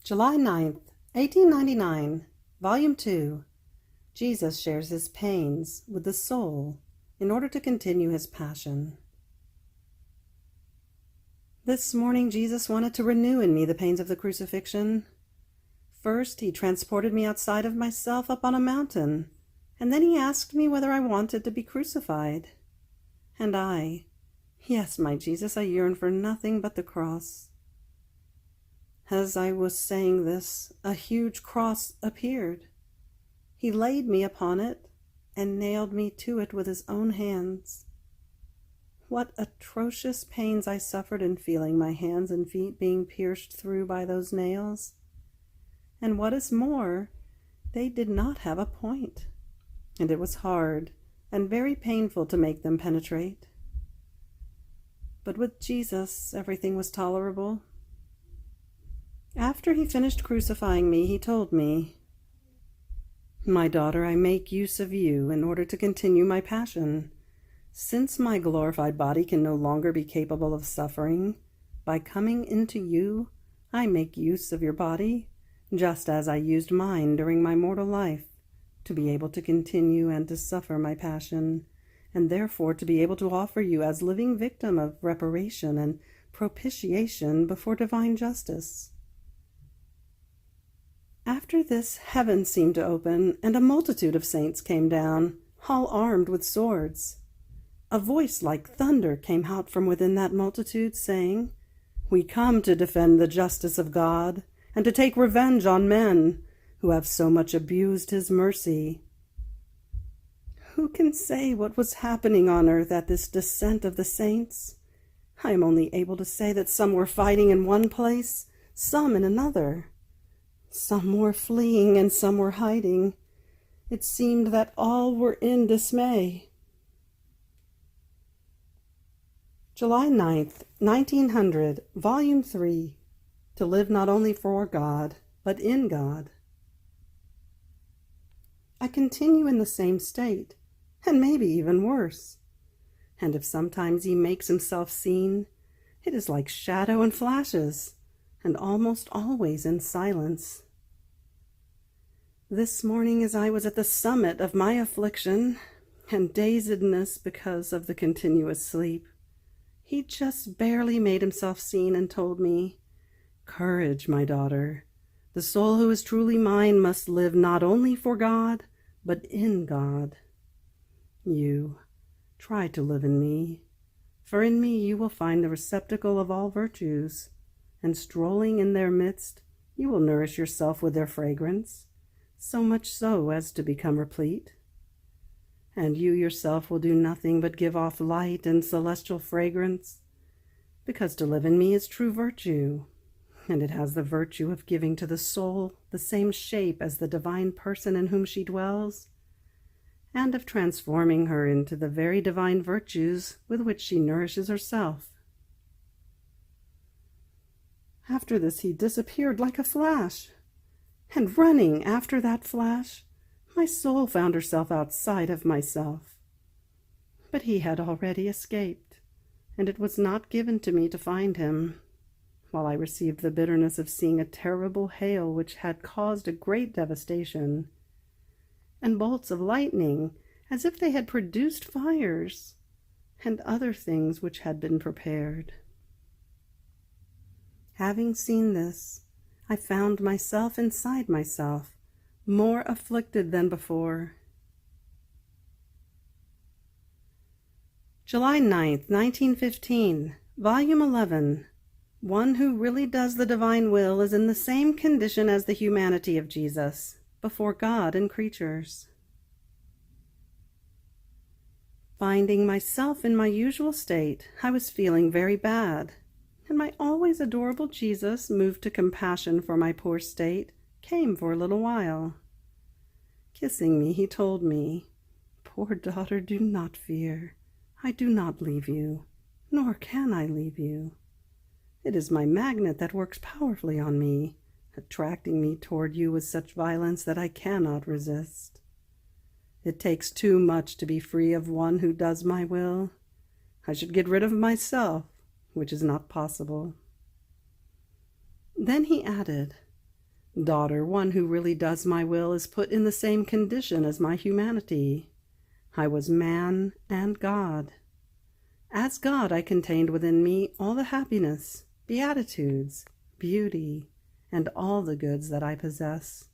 July 9th, 1899, Volume 2. Jesus shares his pains with the soul in order to continue his passion. This morning Jesus wanted to renew in me the pains of the crucifixion. First, he transported me outside of myself up on a mountain, and then he asked me whether I wanted to be crucified. And yes, my Jesus, I yearn for nothing but the cross. As I was saying this, a huge cross appeared. He laid me upon it and nailed me to it with his own hands. What atrocious pains I suffered in feeling my hands and feet being pierced through by those nails. And what is more, they did not have a point, and it was hard and very painful to make them penetrate. But with Jesus, everything was tolerable. After he finished crucifying me, he told me, "My daughter, I make use of you in order to continue my passion. Since my glorified body can no longer be capable of suffering, by coming into you, I make use of your body, just as I used mine during my mortal life, to be able to continue and to suffer my passion, and therefore to be able to offer you as living victim of reparation and propitiation before divine justice." After this, heaven seemed to open, and a multitude of saints came down, all armed with swords. A voice like thunder came out from within that multitude, saying, "We come to defend the justice of God, and to take revenge on men who have so much abused his mercy." Who can say what was happening on earth at this descent of the saints? I am only able to say that some were fighting in one place, some in another. Some were fleeing and some were hiding. It seemed that all were in dismay. July 9th, 1900, Volume 3. To live not only for God, but in God. I continue in the same state, and maybe even worse. And if sometimes he makes himself seen, it is like shadow and flashes, and almost always in silence. This morning, as I was at the summit of my affliction and dazedness because of the continuous sleep, he just barely made himself seen and told me, "Courage, my daughter. The soul who is truly mine must live not only for God, but in God. You try to live in me, for in me you will find the receptacle of all virtues, and strolling in their midst, you will nourish yourself with their fragrance, so much so as to become replete. And you yourself will do nothing but give off light and celestial fragrance, because to live in me is true virtue, and it has the virtue of giving to the soul the same shape as the divine person in whom she dwells, and of transforming her into the very divine virtues with which she nourishes herself." After this he disappeared like a flash, and running after that flash, my soul found herself outside of myself. But he had already escaped, and it was not given to me to find him, while I received the bitterness of seeing a terrible hail which had caused a great devastation, and bolts of lightning as if they had produced fires, and other things which had been prepared. Having seen this, I found myself inside myself, more afflicted than before. July 9th, 1915, Volume 11. One who really does the divine will is in the same condition as the humanity of Jesus, before God and creatures. Finding myself in my usual state, I was feeling very bad, and my always adorable Jesus, moved to compassion for my poor state, came for a little while. Kissing me, he told me, "Poor daughter, do not fear. I do not leave you, nor can I leave you. It is my magnet that works powerfully on me, attracting me toward you with such violence that I cannot resist. It takes too much to be free of one who does my will. I should get rid of myself, which is not possible." Then he added, Daughter, one who really does my will is put in the same condition as my humanity. I was man and God. As God, I contained within me all the happiness, beatitudes, beauty, and all the goods that I possess.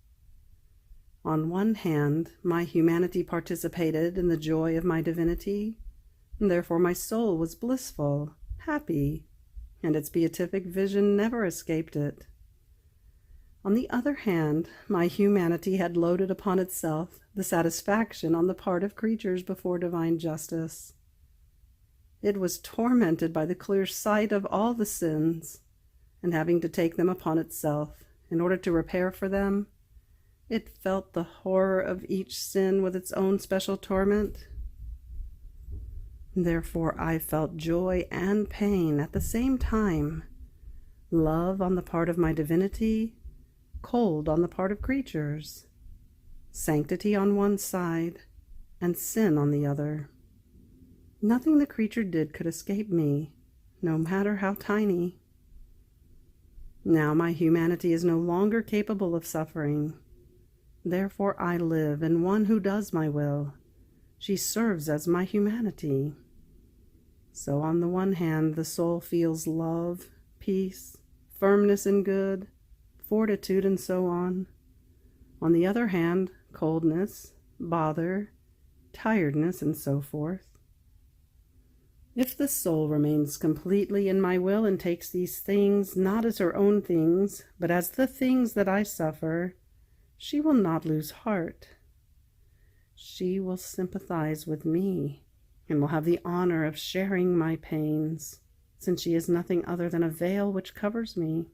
On one hand, my humanity participated in the joy of my divinity, and therefore my soul was blissful, happy, and its beatific vision never escaped it. On the other hand, my humanity had loaded upon itself the satisfaction on the part of creatures before divine justice. It was tormented by the clear sight of all the sins, and having to take them upon itself in order to repair for them, it felt the horror of each sin with its own special torment. Therefore I felt joy and pain at the same time, love on the part of my divinity, cold on the part of creatures, sanctity on one side, and sin on the other. Nothing the creature did could escape me, no matter how tiny. Now my humanity is no longer capable of suffering. Therefore I live in one who does my will. She serves as my humanity. So on the one hand, the soul feels love, peace, firmness in good, fortitude, and so on. On the other hand, coldness, bother, tiredness, and so forth. If the soul remains completely in my will and takes these things not as her own things, but as the things that I suffer, she will not lose heart. She will sympathize with me and will have the honor of sharing my pains, since she is nothing other than a veil which covers me.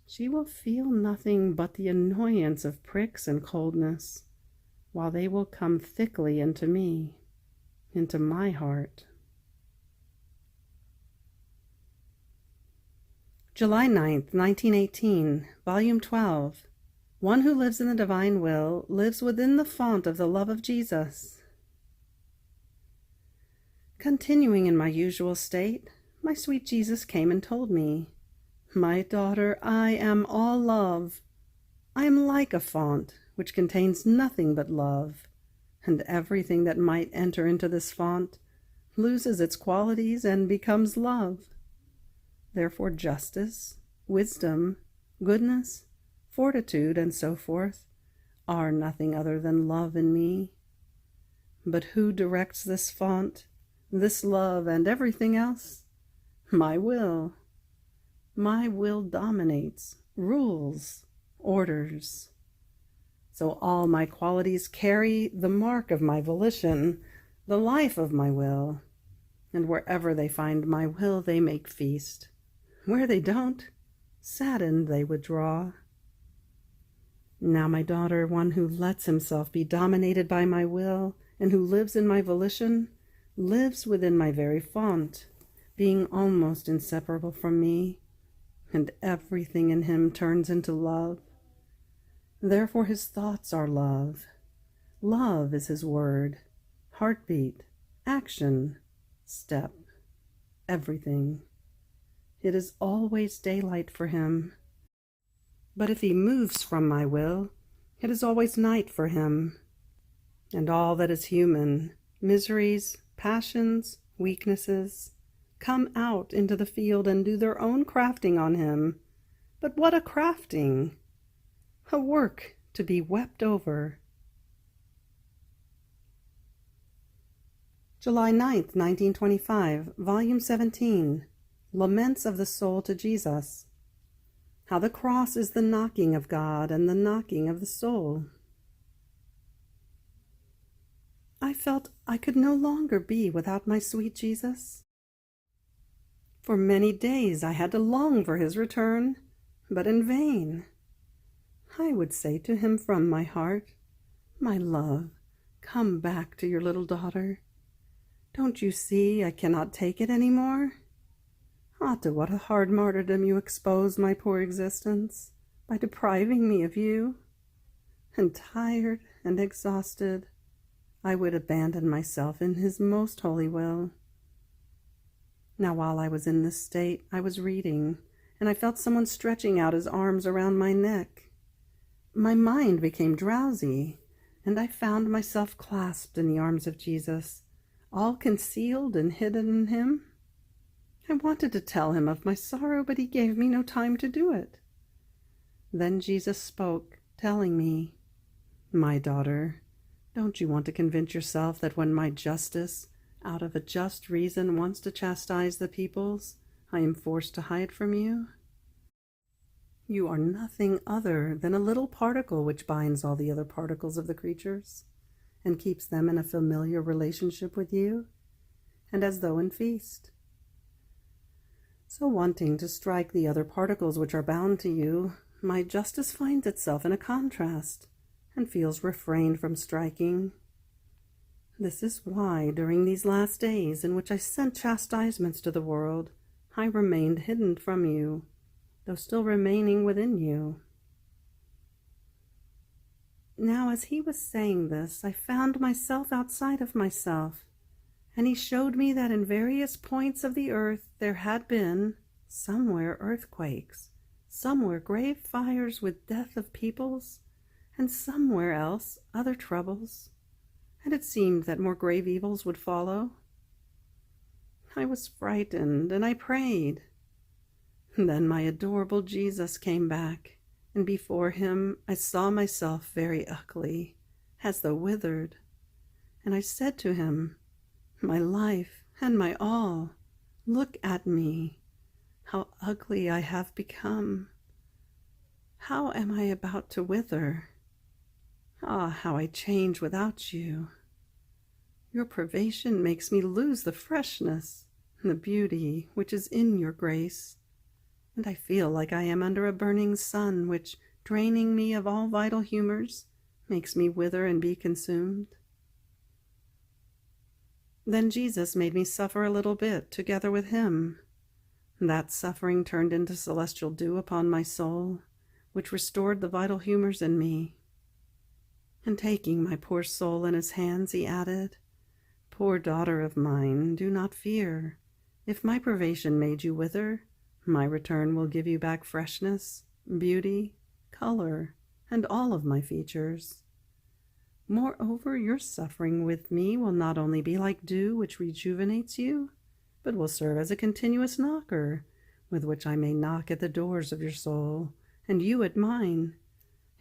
She will feel nothing but the annoyance of pricks and coldness, while they will come thickly into me, into my heart. July 9th, 1918, Volume 12. One who lives in the divine will lives within the font of the love of Jesus. Continuing in my usual state, my sweet Jesus came and told me, "My daughter, I am all love. I am like a font which contains nothing but love, and everything that might enter into this font loses its qualities and becomes love. Therefore justice, wisdom, goodness, fortitude, and so forth are nothing other than love in me. But who directs this font, this love, and everything else? My will. My will dominates, rules, orders. So all my qualities carry the mark of my volition, the life of my will, and wherever they find my will, they make feast. Where they don't, saddened they withdraw. Now, my daughter, one who lets himself be dominated by my will, and who lives in my volition, lives within my very font, being almost inseparable from me, and everything in him turns into love. Therefore his thoughts are love. Love is his word, heartbeat, action, step, everything. It is always daylight for him. But if he moves from my will, it is always night for him. And all that is human, miseries, passions, weaknesses, come out into the field and do their own crafting on him. But what a crafting! A work to be wept over. July 9th, 1925, Volume 17, Laments of the Soul to Jesus. How the cross is the knocking of God and the knocking of the soul. I felt I could no longer be without my sweet Jesus. For many days I had to long for his return, but in vain. I would say to him from my heart, "My love, come back to your little daughter. Don't you see I cannot take it any more? Ah, to what a hard martyrdom you expose my poor existence by depriving me of you." And tired and exhausted, I would abandon myself in his most holy will. Now, while I was in this state, I was reading, and I felt someone stretching out his arms around my neck. My mind became drowsy, and I found myself clasped in the arms of Jesus, all concealed and hidden in him. I wanted to tell him of my sorrow, but he gave me no time to do it. Then Jesus spoke, telling me, "My daughter, don't you want to convince yourself that when my justice, out of a just reason, wants to chastise the peoples, I am forced to hide from you? You are nothing other than a little particle which binds all the other particles of the creatures and keeps them in a familiar relationship with you, and as though in feast. So wanting to strike the other particles which are bound to you, my justice finds itself in a contrast and feels refrained from striking. This is why, during these last days in which I sent chastisements to the world, I remained hidden from you, though still remaining within you." Now, as he was saying this, I found myself outside of myself, and he showed me that in various points of the earth there had been, somewhere earthquakes, somewhere grave fires with death of peoples, and somewhere else other troubles, and it seemed that more grave evils would follow. I was frightened, and I prayed. Then my adorable Jesus came back, and before him I saw myself very ugly, as though withered. And I said to him, "My life and my all, look at me. How ugly I have become. How am I about to wither? Ah, how I change without you. Your privation makes me lose the freshness and the beauty which is in your grace, and I feel like I am under a burning sun, which, draining me of all vital humors, makes me wither and be consumed." Then Jesus made me suffer a little bit together with him. That suffering turned into celestial dew upon my soul, which restored the vital humors in me. And taking my poor soul in his hands, he added, "Poor daughter of mine, do not fear. If my privation made you wither, my return will give you back freshness, beauty, color, and all of my features. Moreover, your suffering with me will not only be like dew which rejuvenates you, but will serve as a continuous knocker, with which I may knock at the doors of your soul, and you at mine,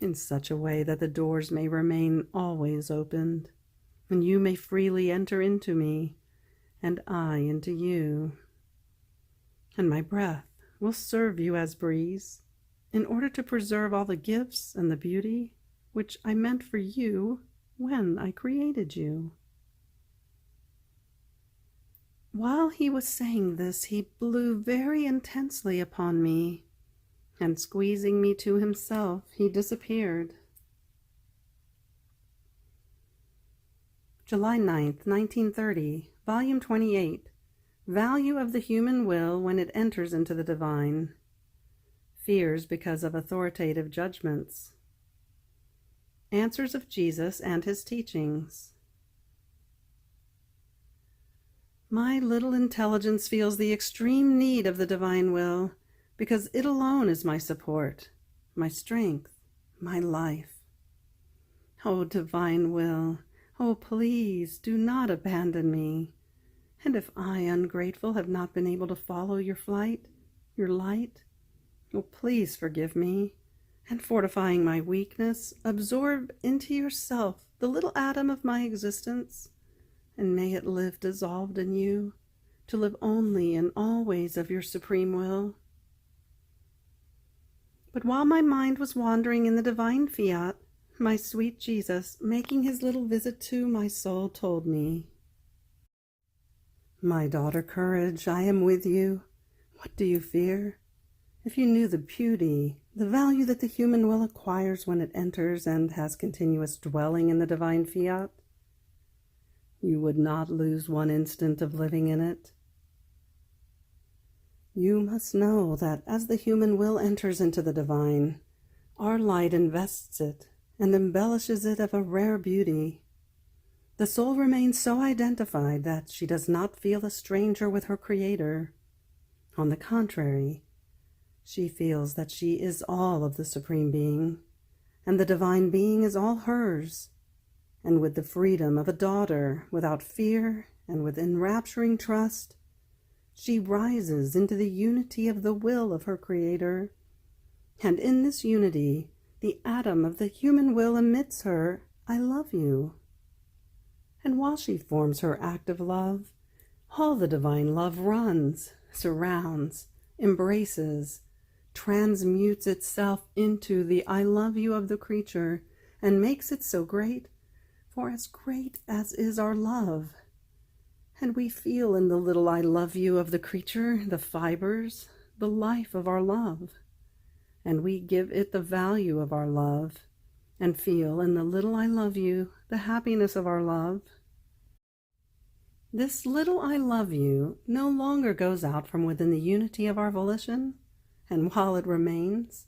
in such a way that the doors may remain always opened, and you may freely enter into me, and I into you. And my breath will serve you as breeze, in order to preserve all the gifts and the beauty which I meant for you when I created you." While he was saying this, he blew very intensely upon me, and squeezing me to himself, he disappeared. July 9th, 1930, Volume 28, Value of the Human Will when it enters into the Divine. Fears because of authoritative judgments. Answers of Jesus and his teachings. My little intelligence feels the extreme need of the divine will, because it alone is my support, my strength, my life. Oh, divine will, oh, please do not abandon me. And if I, ungrateful, have not been able to follow your flight, your light, oh, please forgive me, and fortifying my weakness, absorb into yourself the little atom of my existence, and may it live dissolved in you, to live only and always of your supreme will. But while my mind was wandering in the divine fiat, my sweet Jesus, making his little visit to my soul, told me, "My daughter, courage, I am with you. What do you fear? If you knew the beauty, the value that the human will acquires when it enters and has continuous dwelling in the divine fiat, you would not lose one instant of living in it. You must know that as the human will enters into the divine, our light invests it and embellishes it of a rare beauty. The soul remains so identified that she does not feel a stranger with her Creator. On the contrary, She feels that she is all of the Supreme Being, and the Divine Being is all hers, and with the freedom of a daughter, without fear and with enrapturing trust, she rises into the unity of the will of her Creator, and in this unity, the atom of the human will emits her, "I love you." And while she forms her act of love, all the divine love runs, surrounds, embraces, transmutes itself into the "I love you" of the creature, and makes it so great, for as great as is our love. And we feel in the little "I love you" of the creature the fibers, the life of our love. And we give it the value of our love, and feel in the little "I love you" the happiness of our love. This little "I love you" no longer goes out from within the unity of our volition, and while it remains,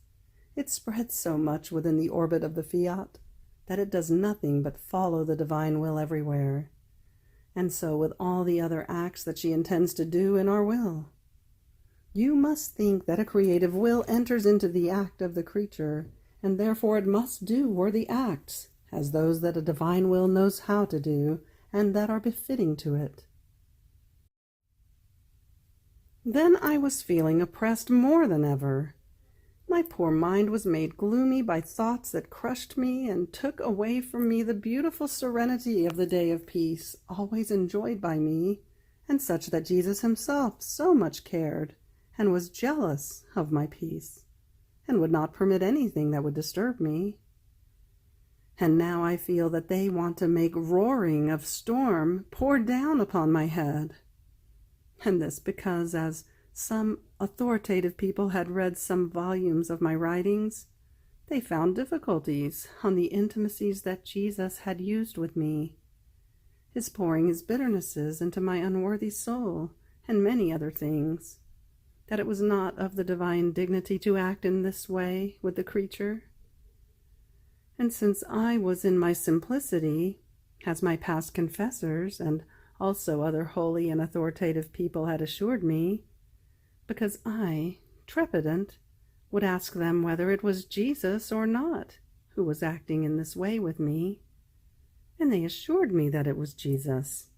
it spreads so much within the orbit of the Fiat that it does nothing but follow the divine will everywhere, and so with all the other acts that she intends to do in our will. You must think that a creative will enters into the act of the creature, and therefore it must do worthy acts, as those that a divine will knows how to do, and that are befitting to it. Then I was feeling oppressed more than ever. My poor mind was made gloomy by thoughts that crushed me and took away from me the beautiful serenity of the day of peace, always enjoyed by me, and such that Jesus himself so much cared, and was jealous of my peace, and would not permit anything that would disturb me. And now I feel that they want to make roaring of storm pour down upon my head. And this because, as some authoritative people had read some volumes of my writings, they found difficulties on the intimacies that Jesus had used with me, his pouring his bitternesses into my unworthy soul, and many other things, that it was not of the divine dignity to act in this way with the creature. And since I was in my simplicity, as my past confessors and also other holy and authoritative people had assured me, because I, trepidant, would ask them whether it was Jesus or not who was acting in this way with me, and they assured me that it was Jesus,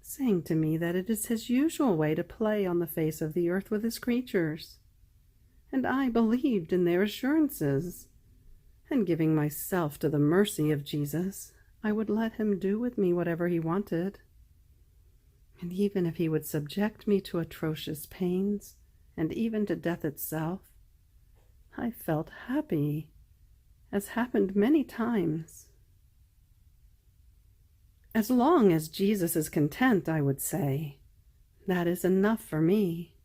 saying to me that it is his usual way to play on the face of the earth with his creatures. And I believed in their assurances, and giving myself to the mercy of Jesus, I would let him do with me whatever he wanted. And even if he would subject me to atrocious pains, and even to death itself, I felt happy, as happened many times. As long as Jesus is content, I would say, that is enough for me.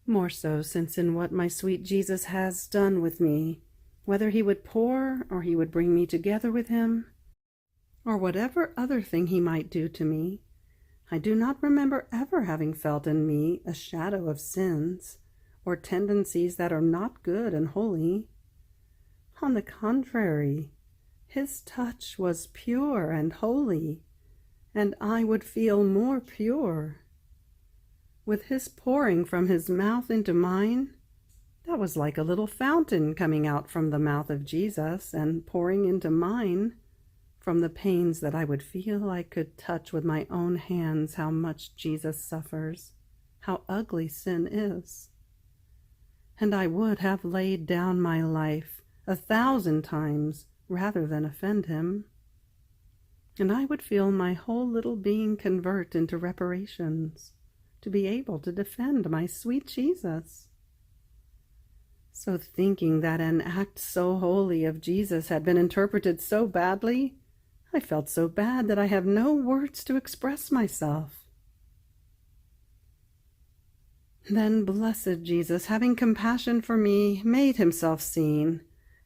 More so since in what my sweet Jesus has done with me, whether he would pour or he would bring me together with him, or whatever other thing he might do to me, I do not remember ever having felt in me a shadow of sins or tendencies that are not good and holy. On the contrary, his touch was pure and holy, and I would feel more pure. With his pouring from his mouth into mine, that was like a little fountain coming out from the mouth of Jesus and pouring into mine. From the pains that I would feel, I could touch with my own hands how much Jesus suffers, how ugly sin is. And I would have laid down my life 1,000 times rather than offend him. And I would feel my whole little being convert into reparations, to be able to defend my sweet Jesus. So thinking that an act so holy of Jesus had been interpreted so badly, I felt so bad that I have no words to express myself. Then blessed Jesus, having compassion for me, made himself seen,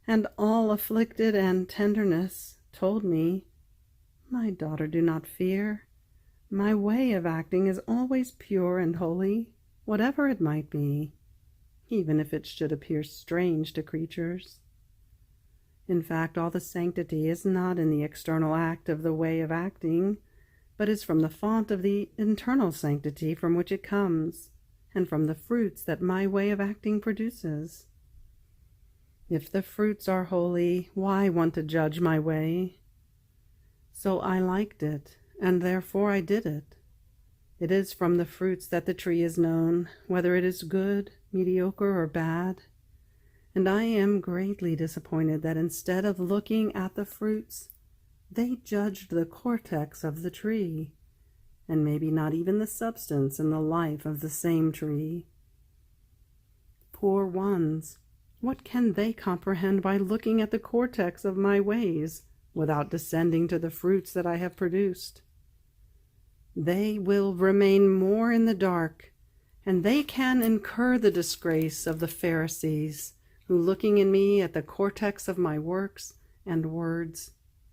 and all afflicted and tenderness, told me, "My daughter, do not fear. My way of acting is always pure and holy, whatever it might be, even if it should appear strange to creatures. In fact, all the sanctity is not in the external act of the way of acting, but is from the font of the internal sanctity from which it comes, and from the fruits that my way of acting produces. If the fruits are holy, why want to judge my way? So I liked it, and therefore I did it. It is from the fruits that the tree is known, whether it is good, mediocre, or bad. And I am greatly disappointed that instead of looking at the fruits, they judged the cortex of the tree, and maybe not even the substance and the life of the same tree. Poor ones, what can they comprehend by looking at the cortex of my ways without descending to the fruits that I have produced? They will remain more in the dark, and they can incur the disgrace of the Pharisees, who, looking in me at the cortex of my works and words,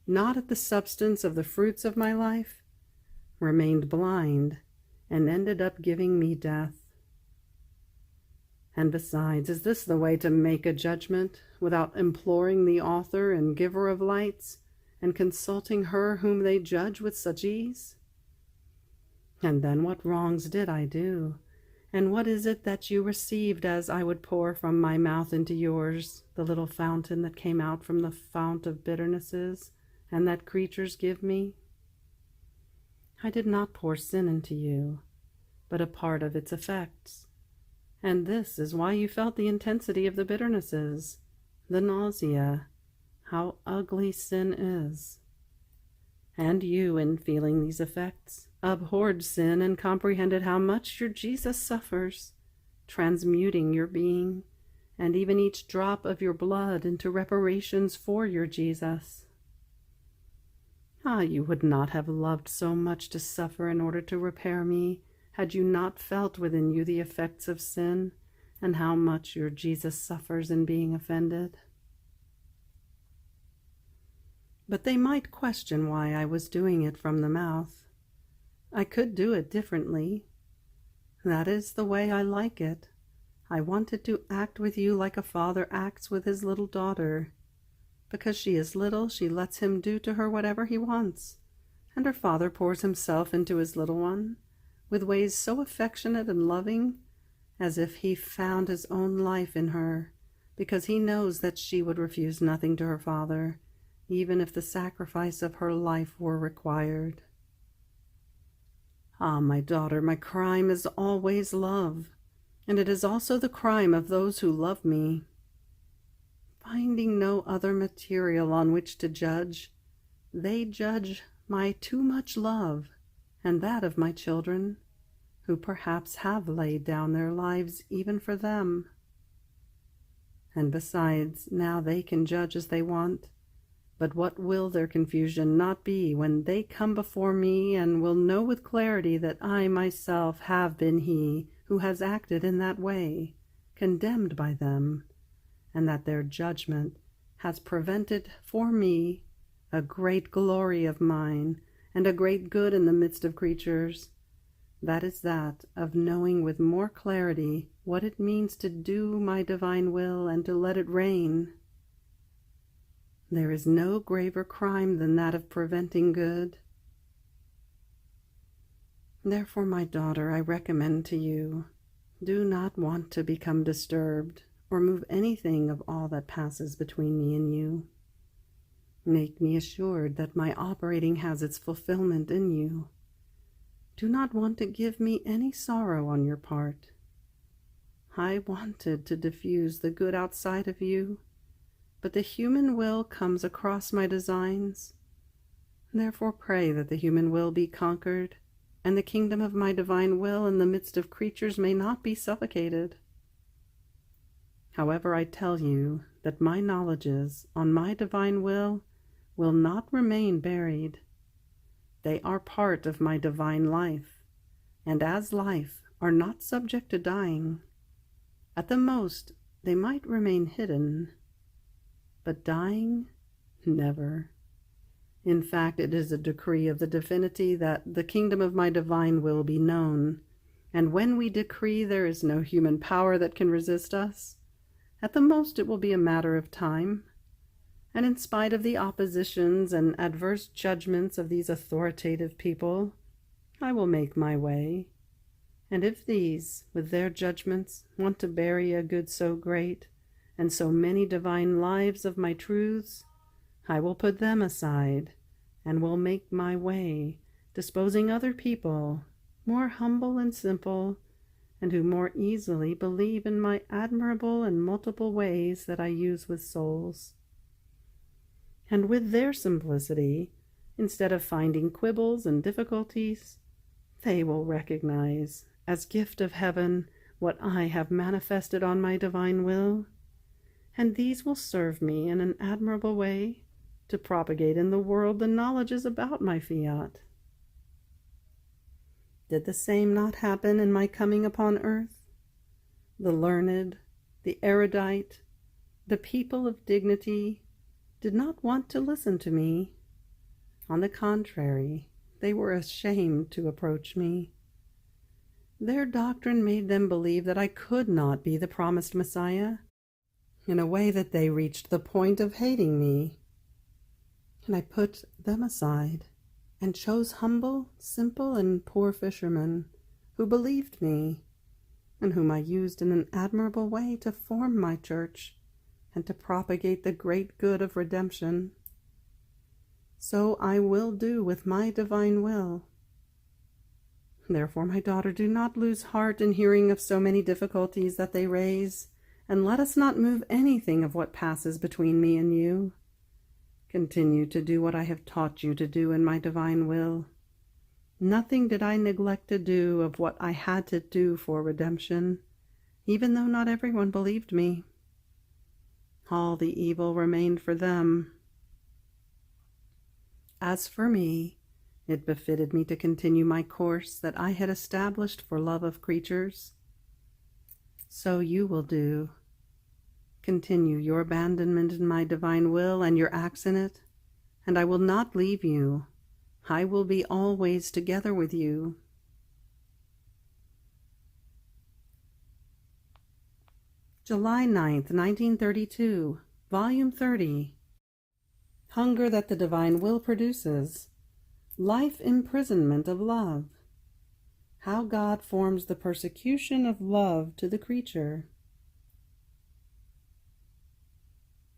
not at the substance of the fruits of my life, remained blind and ended up giving me death. And besides, is this the way to make a judgment without imploring the author and giver of lights and consulting her whom they judge with such ease? And then what wrongs did I do? And what is it that you received as I would pour from my mouth into yours, the little fountain that came out from the fount of bitternesses, and that creatures give me? I did not pour sin into you, but a part of its effects. And this is why you felt the intensity of the bitternesses, the nausea, how ugly sin is. And you, in feeling these effects, abhorred sin and comprehended how much your Jesus suffers, transmuting your being, and even each drop of your blood into reparations for your Jesus. Ah, you would not have loved so much to suffer in order to repair me, had you not felt within you the effects of sin, and how much your Jesus suffers in being offended. But they might question why I was doing it from the mouth. I could do it differently. That is the way I like it. I wanted to act with you like a father acts with his little daughter. Because she is little, she lets him do to her whatever he wants, and her father pours himself into his little one, with ways so affectionate and loving, as if he found his own life in her, because he knows that she would refuse nothing to her father, even if the sacrifice of her life were required. Ah, my daughter, my crime is always love, and it is also the crime of those who love me. Finding no other material on which to judge, they judge my too much love, and that of my children, who perhaps have laid down their lives even for them. And besides, now they can judge as they want, but what will their confusion not be when they come before me and will know with clarity that I myself have been he who has acted in that way, condemned by them, and that their judgment has prevented for me a great glory of mine and a great good in the midst of creatures. That is that of knowing with more clarity what it means to do my divine will and to let it reign. There is no graver crime than that of preventing good. Therefore, my daughter, I recommend to you, do not want to become disturbed or move anything of all that passes between me and you. Make me assured that my operating has its fulfillment in you. Do not want to give me any sorrow on your part. I wanted to diffuse the good outside of you, but the human will comes across my designs. Therefore pray that the human will be conquered, and the kingdom of my divine will in the midst of creatures may not be suffocated. However, I tell you that my knowledges on my divine will not remain buried. They are part of my divine life, and as life are not subject to dying. At the most, they might remain hidden, but dying, never. In fact, it is a decree of the divinity that the kingdom of my divine will be known, and when we decree there is no human power that can resist us, at the most it will be a matter of time, and in spite of the oppositions and adverse judgments of these authoritative people, I will make my way. And if these, with their judgments, want to bury a good so great, and so many divine lives of my truths, I will put them aside, and will make my way, disposing other people, more humble and simple, and who more easily believe in my admirable and multiple ways that I use with souls. And with their simplicity, instead of finding quibbles and difficulties, they will recognize, as gift of heaven, what I have manifested on my divine will, and these will serve me in an admirable way to propagate in the world the knowledges about my fiat. Did the same not happen in my coming upon earth? The learned, the erudite, the people of dignity did not want to listen to me. On the contrary, they were ashamed to approach me. Their doctrine made them believe that I could not be the promised Messiah, in a way that they reached the point of hating me. And I put them aside and chose humble, simple, and poor fishermen who believed me, and whom I used in an admirable way to form my church and to propagate the great good of redemption. So I will do with my divine will. Therefore, my daughter, do not lose heart in hearing of so many difficulties that they raise, and let us not move anything of what passes between me and you. Continue to do what I have taught you to do in my divine will. Nothing did I neglect to do of what I had to do for redemption, even though not everyone believed me. All the evil remained for them. As for me, it befitted me to continue my course that I had established for love of creatures. So you will do. Continue your abandonment in my divine will and your acts in it, and I will not leave you. I will be always together with you. July 9th, 1932, Volume 30. Hunger that the divine will produces. Life imprisonment of love. How God forms the persecution of love to the creature.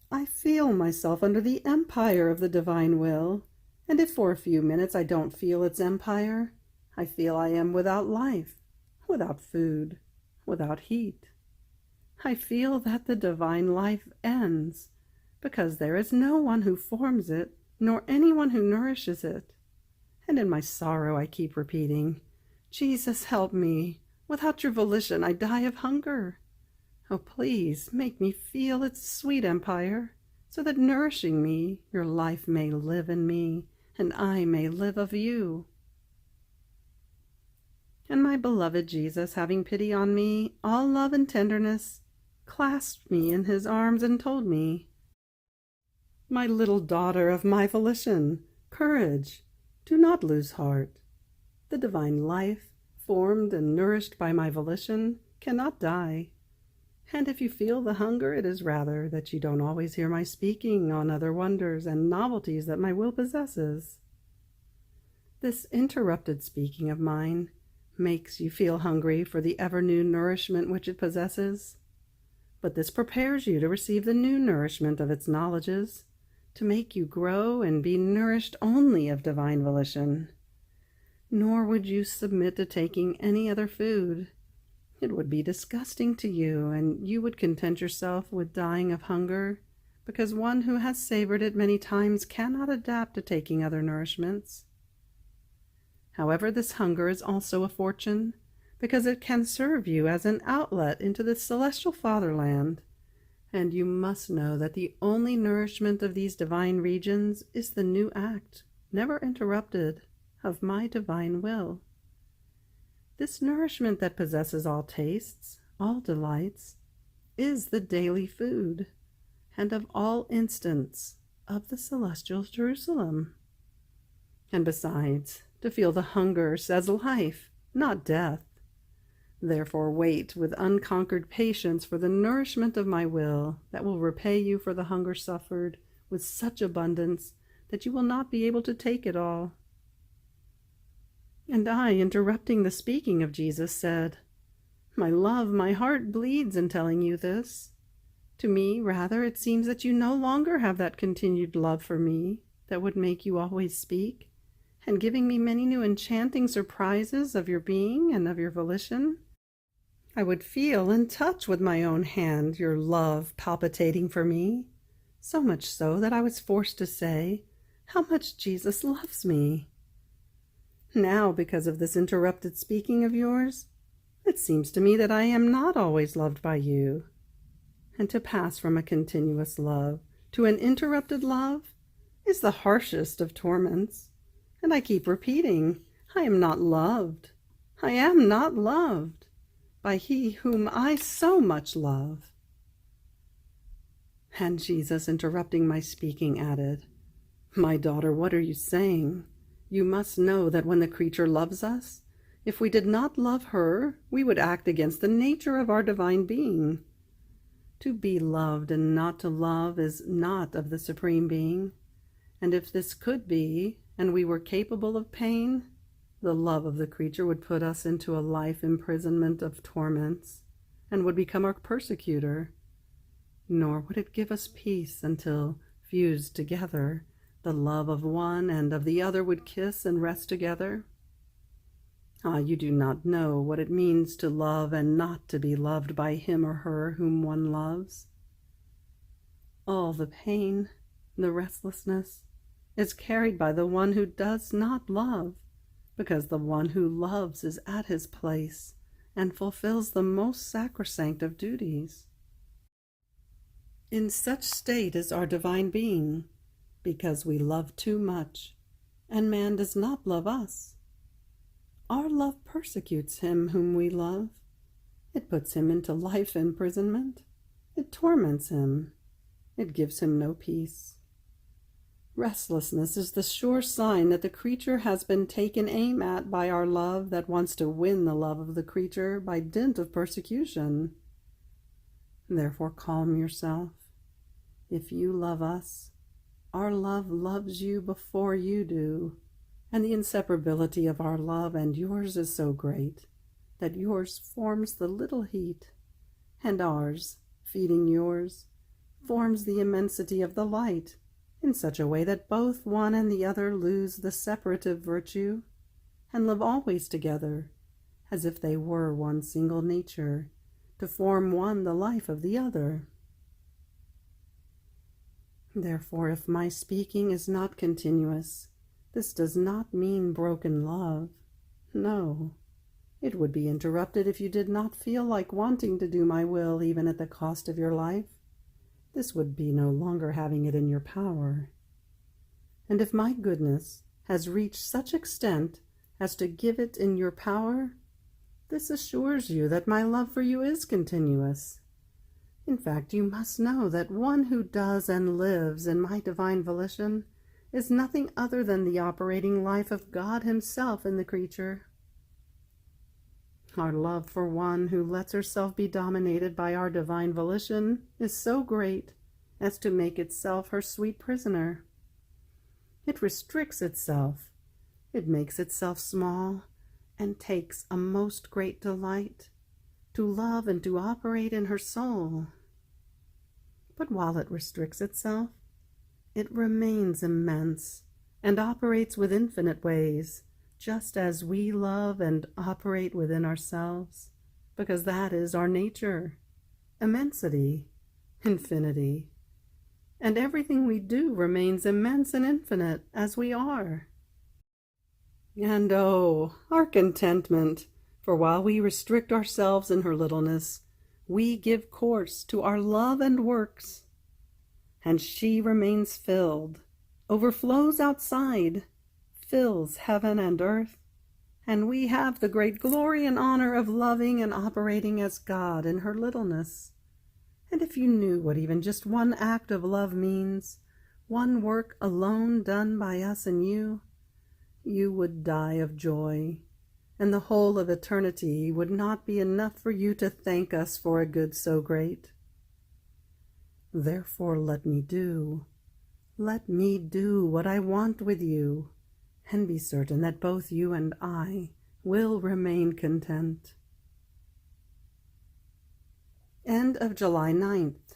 I feel myself under the empire of the divine will, and if for a few minutes I don't feel its empire, I feel I am without life, without food, without heat. I feel that the divine life ends, because there is no one who forms it, nor anyone who nourishes it. And in my sorrow I keep repeating, Jesus, help me. Without your volition I die of hunger. Oh, please make me feel its sweet empire, so that nourishing me, your life may live in me, and I may live of you. And my beloved Jesus, having pity on me, all love and tenderness, clasped me in his arms and told me, my little daughter of my volition, courage, do not lose heart. The divine life, formed and nourished by my volition, cannot die. And if you feel the hunger, it is rather that you don't always hear my speaking on other wonders and novelties that my will possesses. This interrupted speaking of mine makes you feel hungry for the ever-new nourishment which it possesses. But this prepares you to receive the new nourishment of its knowledges, to make you grow and be nourished only of divine volition. Nor would you submit to taking any other food. It would be disgusting to you, and you would content yourself with dying of hunger, because one who has savored it many times cannot adapt to taking other nourishments. However, this hunger is also a fortune, because it can serve you as an outlet into the celestial fatherland, and you must know that the only nourishment of these divine regions is the new act, never interrupted, of my divine will. This nourishment that possesses all tastes, all delights, is the daily food, and of all instants of the celestial Jerusalem. And besides, to feel the hunger says life, not death. Therefore wait with unconquered patience for the nourishment of my will that will repay you for the hunger suffered with such abundance that you will not be able to take it all. And I, interrupting the speaking of Jesus, said, "My love, my heart bleeds in telling you this. To me, rather, it seems that you no longer have that continued love for me that would make you always speak, and giving me many new enchanting surprises of your being and of your volition. I would feel and touch with my own hand your love palpitating for me, so much so that I was forced to say how much Jesus loves me. Now, because of this interrupted speaking of yours, it seems to me that I am not always loved by you. And to pass from a continuous love to an interrupted love is the harshest of torments. And I keep repeating, I am not loved. I am not loved by he whom I so much love." And Jesus, interrupting my speaking, added, "My daughter, what are you saying? You must know that when the creature loves us, if we did not love her, we would act against the nature of our divine being. To be loved and not to love is not of the Supreme Being, and if this could be, and we were capable of pain, the love of the creature would put us into a life imprisonment of torments, and would become our persecutor. Nor would it give us peace until, fused together, the love of one and of the other would kiss and rest together. Ah, you do not know what it means to love and not to be loved by him or her whom one loves. All the pain, the restlessness, is carried by the one who does not love, because the one who loves is at his place and fulfills the most sacrosanct of duties. In such state is our divine being, because we love too much, and man does not love us. Our love persecutes him whom we love. It puts him into life imprisonment. It torments him. It gives him no peace. Restlessness is the sure sign that the creature has been taken aim at by our love that wants to win the love of the creature by dint of persecution. Therefore calm yourself. If you love us, our love loves you before you do, and the inseparability of our love and yours is so great that yours forms the little heat, and ours, feeding yours, forms the immensity of the light, in such a way that both one and the other lose the separative virtue, and live always together, as if they were one single nature, to form one the life of the other. Therefore, if my speaking is not continuous, this does not mean broken love. No, it would be interrupted if you did not feel like wanting to do my will even at the cost of your life. This would be no longer having it in your power. And if my goodness has reached such extent as to give it in your power, this assures you that my love for you is continuous. In fact, you must know that one who does and lives in my divine volition is nothing other than the operating life of God himself in the creature. Our love for one who lets herself be dominated by our divine volition is so great as to make itself her sweet prisoner. It restricts itself, it makes itself small, and takes a most great delight to love and to operate in her soul. But while it restricts itself, it remains immense and operates with infinite ways, just as we love and operate within ourselves, because that is our nature, immensity, infinity, and everything we do remains immense and infinite as we are. And oh, our contentment, for while we restrict ourselves in her littleness, we give course to our love and works, and she remains filled, overflows outside, fills heaven and earth, and we have the great glory and honor of loving and operating as God in her littleness. And if you knew what even just one act of love means, one work alone done by us and you would die of joy, and the whole of eternity would not be enough for you to thank us for a good so great. Therefore let me do what I want with you, and be certain that both you and I will remain content. End of July 9th.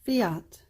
Fiat.